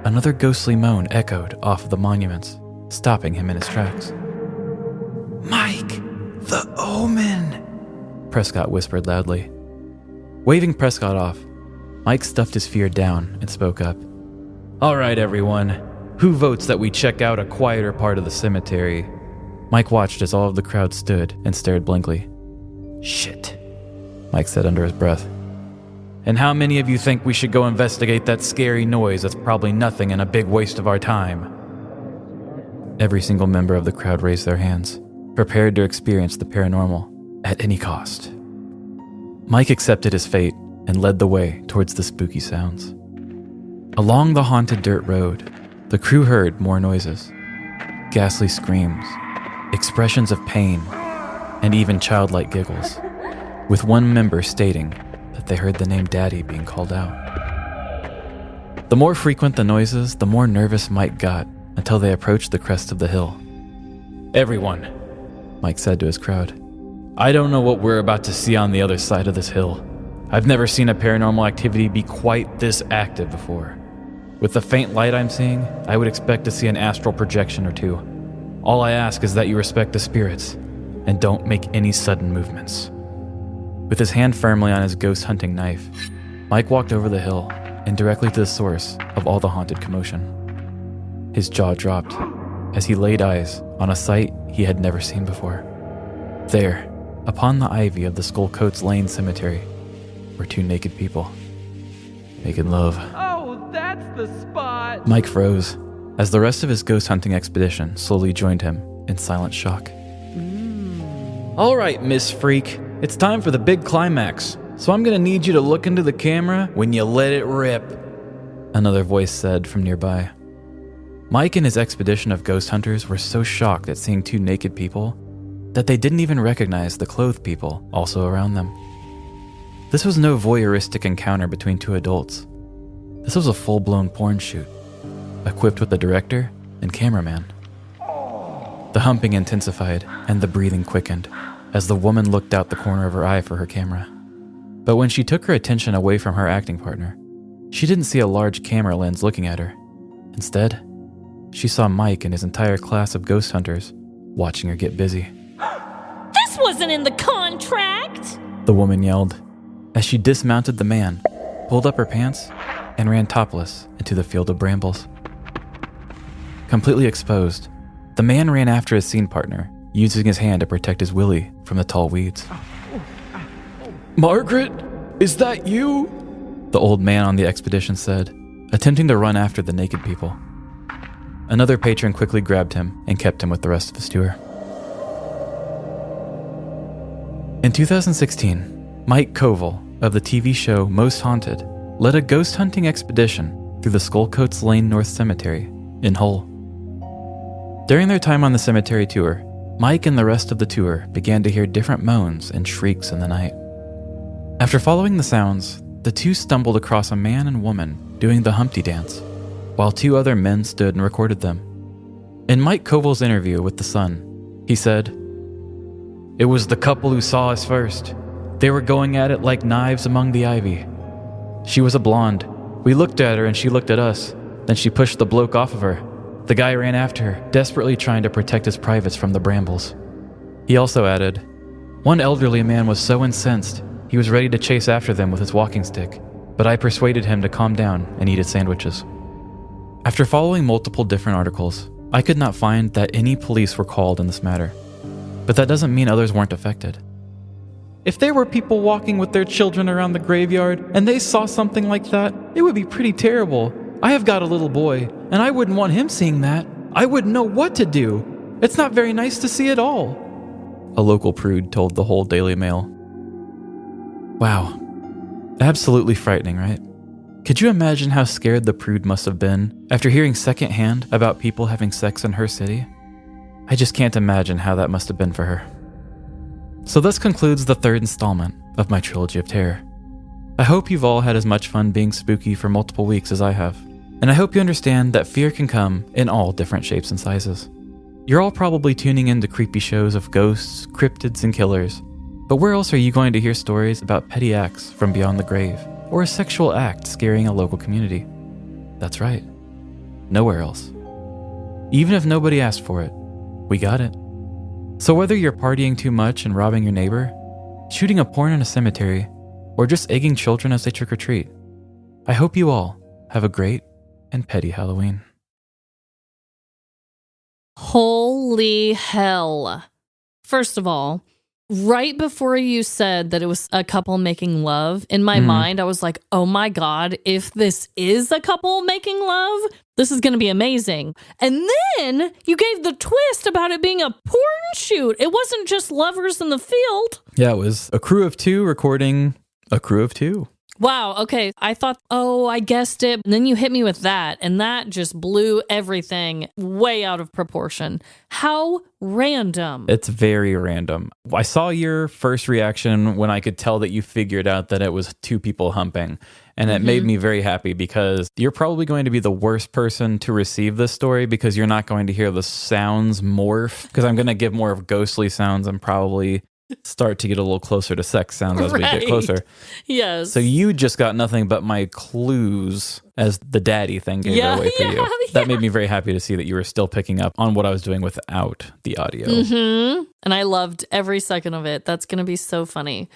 S1: another ghostly moan echoed off of the monuments, stopping him in his tracks. Mike, the omen, Prescott whispered loudly. Waving Prescott off, Mike stuffed his fear down and spoke up. All right, everyone. Who votes that we check out a quieter part of the cemetery? Mike watched as all of the crowd stood and stared blankly. Shit, Mike said under his breath. And how many of you think we should go investigate that scary noise that's probably nothing and a big waste of our time? Every single member of the crowd raised their hands, prepared to experience the paranormal at any cost. Mike accepted his fate and led the way towards the spooky sounds. Along the haunted dirt road, The crew heard more noises, ghastly screams, expressions of pain, and even childlike giggles, with one member stating that they heard the name Daddy being called out. The more frequent the noises, the more nervous Mike got until they approached the crest of the hill. "Everyone," Mike said to his crowd, "I don't know what we're about to see on the other side of this hill. I've never seen a paranormal activity be quite this active before. With the faint light I'm seeing, I would expect to see an astral projection or two. All I ask is that you respect the spirits and don't make any sudden movements." With his hand firmly on his ghost hunting knife, Mike walked over the hill and directly to the source of all the haunted commotion. His jaw dropped as he laid eyes on a sight he had never seen before. There, upon the ivy of the Skullcoats Lane Cemetery, were two naked people, making love.
S5: Oh, that's the spot!
S1: Mike froze as the rest of his ghost hunting expedition slowly joined him in silent shock. "All right, Miss Freak, it's time for the big climax, so I'm gonna need you to look into the camera when you let it rip," another voice said from nearby. Mike and his expedition of ghost hunters were so shocked at seeing two naked people that they didn't even recognize the clothed people also around them. This was no voyeuristic encounter between two adults. This was a full-blown porn shoot, equipped with a director and cameraman. The humping intensified and the breathing quickened as the woman looked out the corner of her eye for her camera. But when she took her attention away from her acting partner, she didn't see a large camera lens looking at her. Instead, she saw Mike and his entire class of ghost hunters watching her get busy.
S6: This wasn't in the contract!
S1: The woman yelled as she dismounted the man, pulled up her pants, and ran topless into the field of brambles. Completely exposed, the man ran after his scene partner, using his hand to protect his willy from the tall weeds. "Margaret, is that you?" the old man on the expedition said, attempting to run after the naked people. Another patron quickly grabbed him and kept him with the rest of his tour. In 2016, Mike Koval of the TV show Most Haunted led a ghost hunting expedition through the Skullcoats Lane North Cemetery in Hull. During their time on the cemetery tour, Mike and the rest of the tour began to hear different moans and shrieks in the night. After following the sounds, the two stumbled across a man and woman doing the Humpty Dance, while two other men stood and recorded them. In Mike Koval's interview with The Sun, he said, "It was the couple who saw us first. They were going at it like knives among the ivy. She was a blonde. We looked at her and she looked at us. Then she pushed the bloke off of her. The guy ran after her, desperately trying to protect his privates from the brambles." He also added, "One elderly man was so incensed, he was ready to chase after them with his walking stick, but I persuaded him to calm down and eat his sandwiches." After following multiple different articles, I could not find that any police were called in this matter, but that doesn't mean others weren't affected. If there were people walking with their children around the graveyard and they saw something like that, it would be pretty terrible. I have got a little boy, and I wouldn't want him seeing that. I wouldn't know what to do. It's not very nice to see at all," a local prude told the Hull Daily Mail. Wow. Absolutely frightening, right? Could you imagine how scared the prude must have been after hearing secondhand about people having sex in her city? I just can't imagine how that must have been for her. So this concludes the third installment of my trilogy of terror. I hope you've all had as much fun being spooky for multiple weeks as I have, and I hope you understand that fear can come in all different shapes and sizes. You're all probably tuning into creepy shows of ghosts, cryptids, and killers, but where else are you going to hear stories about petty acts from beyond the grave, or a sexual act scaring a local community? That's right, nowhere else. Even if nobody asked for it, we got it. So whether you're partying too much and robbing your neighbor, shooting a porn in a cemetery, or just egging children as they trick-or-treat, I hope you all have a great and petty Halloween.
S2: Holy hell. First of all, right before you said that it was a couple making love, in my mind, I was like, oh my God, if this is a couple making love, this is going to be amazing. And then you gave the twist about it being a porn shoot. It wasn't just lovers in the field.
S1: Yeah, it was a crew of two recording a crew of two.
S2: Wow. Okay. I thought, oh, I guessed it. And then you hit me with that. And that just blew everything way out of proportion. How random.
S1: It's very random. I saw your first reaction when I could tell that you figured out that it was two people humping. And it made me very happy because you're probably going to be the worst person to receive this story because you're not going to hear the sounds morph. Because I'm going to give more of ghostly sounds and probably start to get a little closer to sex sounds as we get closer.
S2: Yes.
S1: So you just got nothing but my clues as the daddy thing gave it away for you. That made me very happy to see that you were still picking up on what I was doing without the audio.
S2: And I loved every second of it. That's going to be so funny.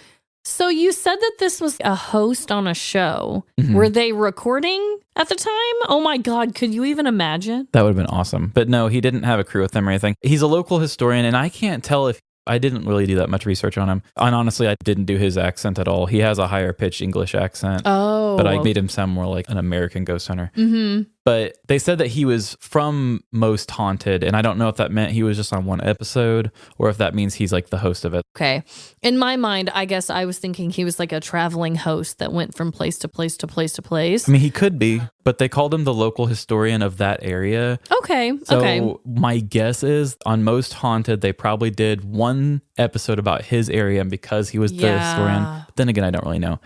S2: So you said that this was a host on a show. Were they recording at the time? Oh my God, could you even imagine?
S1: That would have been awesome. But no, he didn't have a crew with him or anything. He's a local historian, and I can't tell if I didn't really do that much research on him. And honestly, I didn't do his accent at all. He has a higher pitched English accent.
S2: Oh.
S1: But I made him sound more like an American ghost hunter. But they said that he was from Most Haunted, and I don't know if that meant he was just on one episode or if that means he's like the host of it.
S2: Okay. In my mind, I guess I was thinking he was like a traveling host that went from place to place to place to place.
S1: I mean, he could be, but they called him the local historian of that area.
S2: Okay.
S1: So my guess is on Most Haunted, they probably did one episode about his area, and because he was the historian. But then again, I don't really know.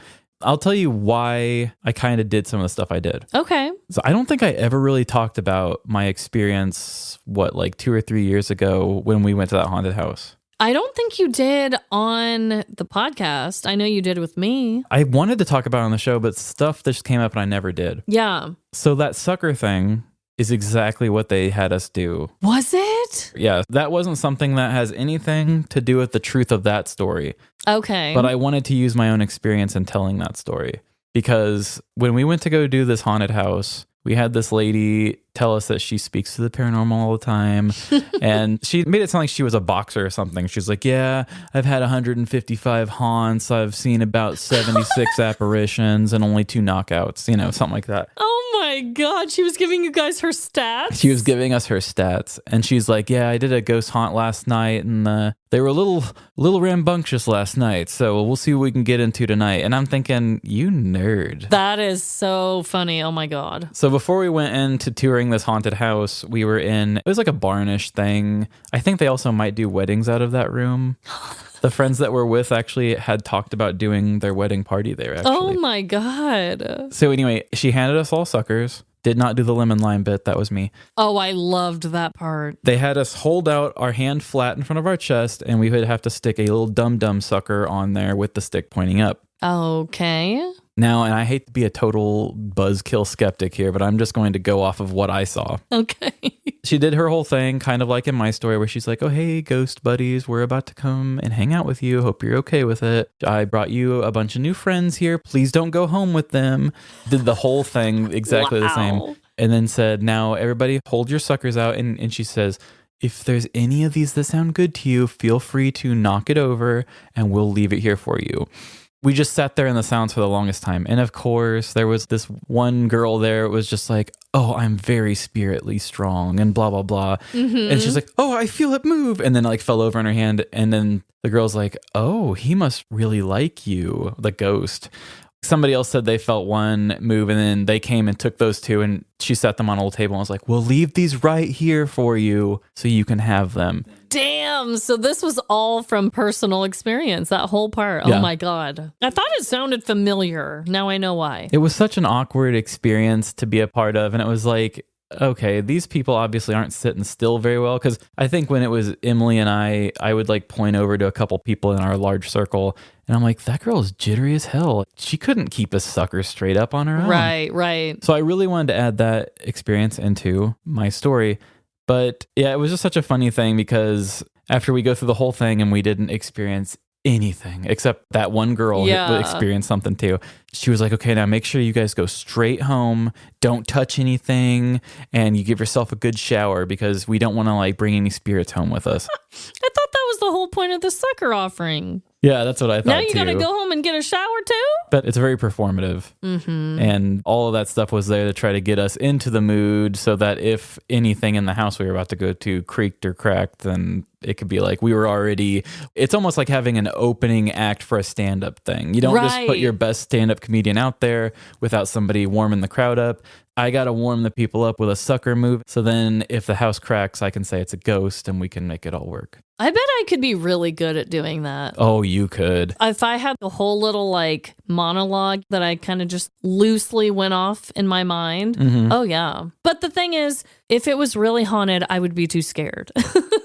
S1: I'll tell you why I kind of did some of the stuff I did.
S2: Okay.
S1: So I don't think I ever really talked about my experience, like 2 or 3 years ago when we went to that haunted house.
S2: I don't think you did on the podcast. I know you did with me.
S1: I wanted to talk about it on the show, but stuff just came up and I never did.
S2: Yeah.
S1: So that sucker thing is exactly what they had us do.
S2: Was it?
S1: Yeah, that wasn't something that has anything to do with the truth of that story.
S2: Okay.
S1: But I wanted to use my own experience in telling that story. Because when we went to go do this haunted house, we had this lady tell us that she speaks to the paranormal all the time. And she made it sound like she was a boxer or something. She's like, yeah, I've had 155 haunts. I've seen about 76 apparitions and only 2 knockouts, something like that.
S2: Oh my God. She was giving you guys her stats?
S1: She was giving us her stats. And she's like, yeah, I did a ghost haunt last night. And they were a little rambunctious last night. So we'll see what we can get into tonight. And I'm thinking, you nerd.
S2: That is so funny. Oh my God.
S1: So before we went into touring this haunted house, we were it was like a barnish thing. I think they also might do weddings out of that room. The friends that we're with actually had talked about doing their wedding party there, actually.
S2: Oh my God.
S1: So anyway, she handed us all suckers. Did not do the lemon lime bit. That was me.
S2: Oh, I loved that part.
S1: They had us hold out our hand flat in front of our chest, and we would have to stick a little dum-dum sucker on there with the stick pointing up.
S2: Okay.
S1: Now, and I hate to be a total buzzkill skeptic here, but I'm just going to go off of what I saw.
S2: Okay.
S1: She did her whole thing, kind of like in my story, where she's like, oh, hey, ghost buddies, we're about to come and hang out with you. Hope you're okay with it. I brought you a bunch of new friends here. Please don't go home with them. Did the whole thing exactly the same. And then said, now, everybody hold your suckers out. And she says, if there's any of these that sound good to you, feel free to knock it over and we'll leave it here for you. We just sat there in the sounds for the longest time. And of course, there was this one girl there. It was just like, oh, I'm very spiritly strong and blah, blah, blah. And she's like, oh, I feel it move. And then like fell over on her hand. And then the girl's like, oh, he must really like you, the ghost. Somebody else said they felt one move, and then they came and took those 2, and she set them on a little table and was like, we'll leave these right here for you so you can have them.
S2: Damn. So this was all from personal experience, that whole part.
S1: Yeah.
S2: Oh my God. I thought it sounded familiar. Now I know why.
S1: It was such an awkward experience to be a part of, and it was like, okay, these people obviously aren't sitting still very well, because I think when it was Emily and I would like point over to a couple people in our large circle, and I'm like, that girl is jittery as hell. She couldn't keep a sucker straight up on her own.
S2: Right.
S1: So I really wanted to add that experience into my story. But yeah, it was just such a funny thing, because after we go through the whole thing and we didn't experience anything except that one girl who experienced something too. She was like, okay, now make sure you guys go straight home. Don't touch anything. And you give yourself a good shower, because we don't want to like bring any spirits home with us.
S2: I thought that was the whole point of the sucker offering.
S1: Yeah, that's what I thought.
S2: Now you
S1: too.
S2: gotta go home and get a shower too?
S1: But it's very performative. And all of that stuff was there to try to get us into the mood, so that if anything in the house we were about to go to creaked or cracked, then it could be like we were already, it's almost like having an opening act for a stand-up thing. You don't just put your best stand-up comedian out there without somebody warming the crowd up. I got to warm the people up with a sucker move. So then if the house cracks, I can say it's a ghost and we can make it all work.
S2: I bet I could be really good at doing that.
S1: Oh, you could.
S2: If I had a whole little like monologue that I kind of just loosely went off in my mind. Oh, yeah. But the thing is, if it was really haunted, I would be too scared.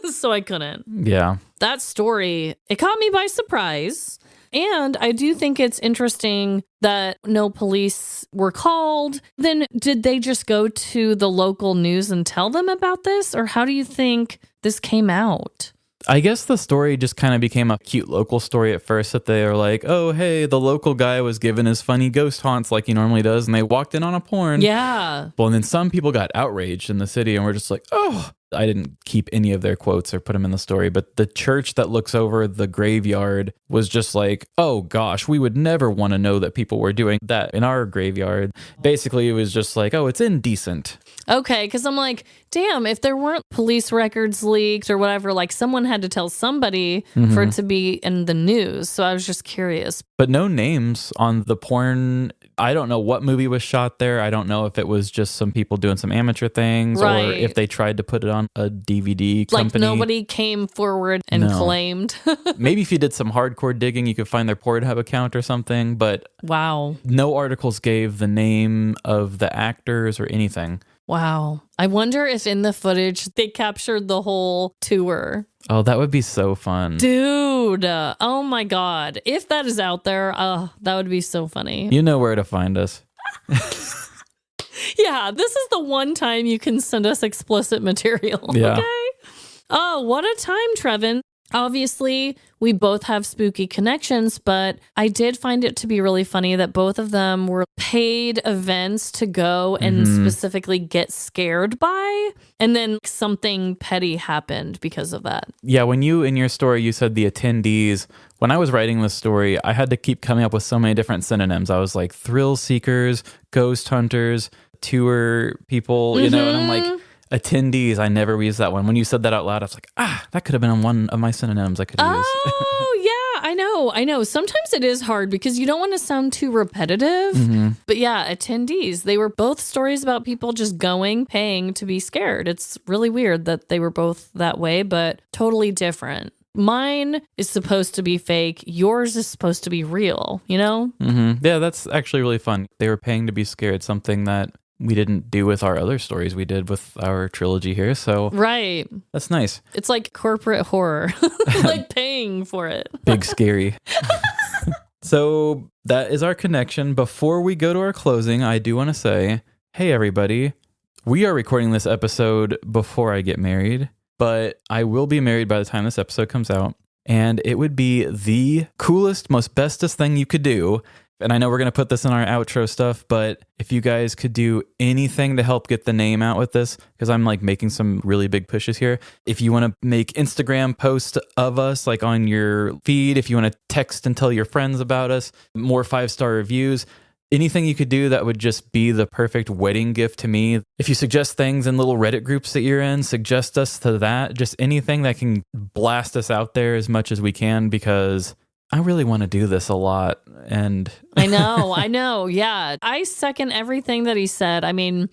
S2: So I couldn't.
S1: Yeah.
S2: That story, it caught me by surprise. And I do think it's interesting that no police were called. Then did they just go to the local news and tell them about this? Or how do you think this came out?
S1: I guess the story just kind of became a cute local story at first, that they are like, oh, hey, the local guy was given his funny ghost haunts like he normally does, and they walked in on a porn.
S2: Yeah.
S1: Well, and then some people got outraged in the city and were just like, oh, I didn't keep any of their quotes or put them in the story, but the church that looks over the graveyard was just like, oh gosh, we would never want to know that people were doing that in our graveyard. Basically, it was just like, oh, it's indecent.
S2: Okay, because I'm like, damn, if there weren't police records leaked or whatever, like someone had to tell somebody for it to be in the news. So I was just curious.
S1: But no names on the porn. I don't know what movie was shot there. I don't know if it was just some people doing some amateur things or if they tried to put it on a DVD company.
S2: Like nobody came forward and claimed.
S1: Maybe if you did some hardcore digging, you could find their Pornhub account or something. But
S2: wow,
S1: no articles gave the name of the actors or anything.
S2: Wow. I wonder if in the footage they captured the whole tour.
S1: Oh, that would be so fun.
S2: Dude. Oh my God. If that is out there, that would be so funny.
S1: You know where to find us.
S2: Yeah, this is the one time you can send us explicit material.
S1: Yeah.
S2: Okay. Oh, what a time, Trevin. Obviously, we both have spooky connections, but I did find it to be really funny that both of them were paid events to go and specifically get scared by. And then something petty happened because of that.
S1: Yeah, when you, in your story, you said the attendees. When I was writing this story, I had to keep coming up with so many different synonyms. I was like thrill seekers, ghost hunters, tour people, you know, and I'm like, attendees, I never used that one. When you said that out loud, I was like, that could have been one of my synonyms I could use.
S2: Oh, yeah, I know. Sometimes it is hard because you don't want to sound too repetitive. But yeah, attendees, they were both stories about people just going, paying to be scared. It's really weird that they were both that way, but totally different. Mine is supposed to be fake. Yours is supposed to be real, you know?
S1: Yeah, that's actually really fun. They were paying to be scared, something that we didn't do with our other stories we did with our trilogy here. So
S2: right.
S1: That's nice.
S2: It's like corporate horror, like paying for it.
S1: Big scary. So that is our connection. Before we go to our closing, I do want to say, hey, everybody, we are recording this episode before I get married, but I will be married by the time this episode comes out. And it would be the coolest, most bestest thing you could do. And I know we're going to put this in our outro stuff, but if you guys could do anything to help get the name out with this, because I'm like making some really big pushes here. If you want to make Instagram posts of us, like on your feed, if you want to text and tell your friends about us, more 5-star reviews, anything you could do that would just be the perfect wedding gift to me. If you suggest things in little Reddit groups that you're in, suggest us to that. Just anything that can blast us out there as much as we can, because I really want to do this a lot. And
S2: I know. Yeah. I second everything that he said. I mean,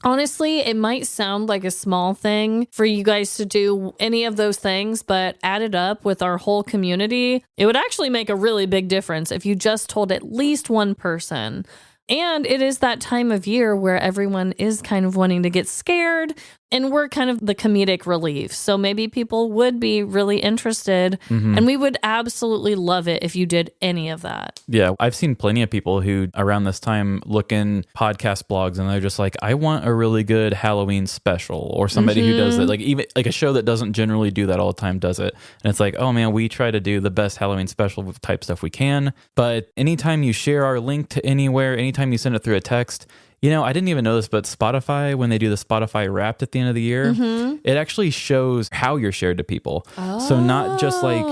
S2: honestly, it might sound like a small thing for you guys to do any of those things, but added up with our whole community, it would actually make a really big difference if you just told at least one person. And it is that time of year where everyone is kind of wanting to get scared, and we're kind of the comedic relief. So maybe people would be really interested, and we would absolutely love it if you did any of that.
S1: Yeah, I've seen plenty of people who around this time look in podcast blogs and they're just like, I want a really good Halloween special, or somebody who does it, like even like a show that doesn't generally do that all the time does it. And it's like, oh man, we try to do the best Halloween special type stuff we can. But anytime you share our link to anywhere, anytime you send it through a text, you know, I didn't even know this, but Spotify, when they do the Spotify Wrapped at the end of the year, it actually shows how you're shared to people. So not just like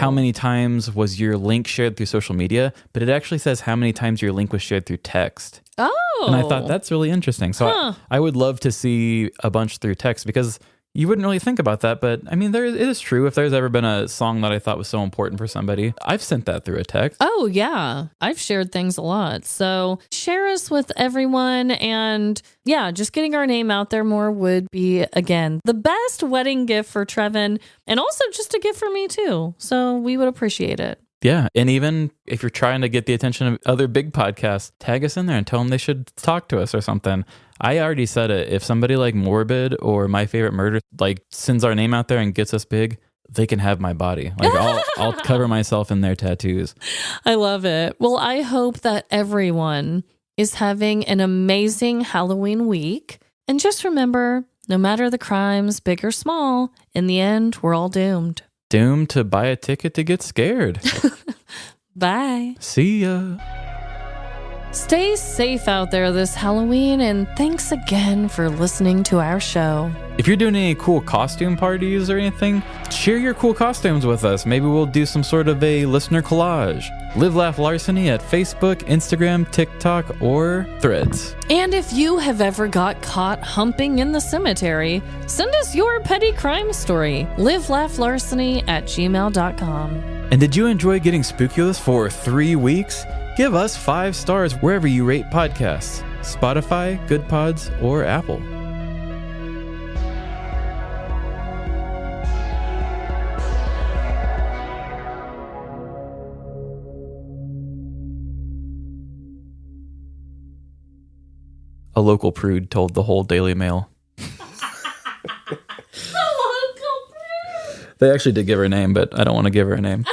S1: how many times was your link shared through social media, but it actually says how many times your link was shared through text. And I thought that's really interesting. So I would love to see a bunch through text, because You wouldn't really think about that, but I mean, it is true. If there's ever been a song that I thought was so important for somebody, I've sent that through a text.
S2: Oh, yeah. I've shared things a lot. So share us with everyone. And yeah, just getting our name out there more would be, again, the best wedding gift for Trevin, and also just a gift for me too. So we would appreciate it.
S1: Yeah. And even if you're trying to get the attention of other big podcasts, tag us in there and tell them they should talk to us or something. I already said it. If somebody like Morbid or My Favorite Murder like sends our name out there and gets us big, they can have my body. Like I'll cover myself in their tattoos.
S2: I love it. Well, I hope that everyone is having an amazing Halloween week. And just remember, no matter the crimes, big or small, in the end, we're all doomed.
S1: Doomed to buy a ticket to get scared.
S2: Bye.
S1: See ya.
S2: Stay safe out there this Halloween, and thanks again for listening to our show.
S1: If you're doing any cool costume parties or anything, share your cool costumes with us. Maybe we'll do some sort of a listener collage. Live Laugh Larceny at Facebook, Instagram, TikTok, or Threads.
S2: And if you have ever got caught humping in the cemetery, send us your petty crime story. livelaughlarceny@gmail.com.
S1: And did you enjoy getting spookulous for 3 weeks? Give us 5 stars wherever you rate podcasts. Spotify, Good Pods, or Apple. A local prude told the whole Daily Mail. They actually did give her a name, but I don't want to give her a name.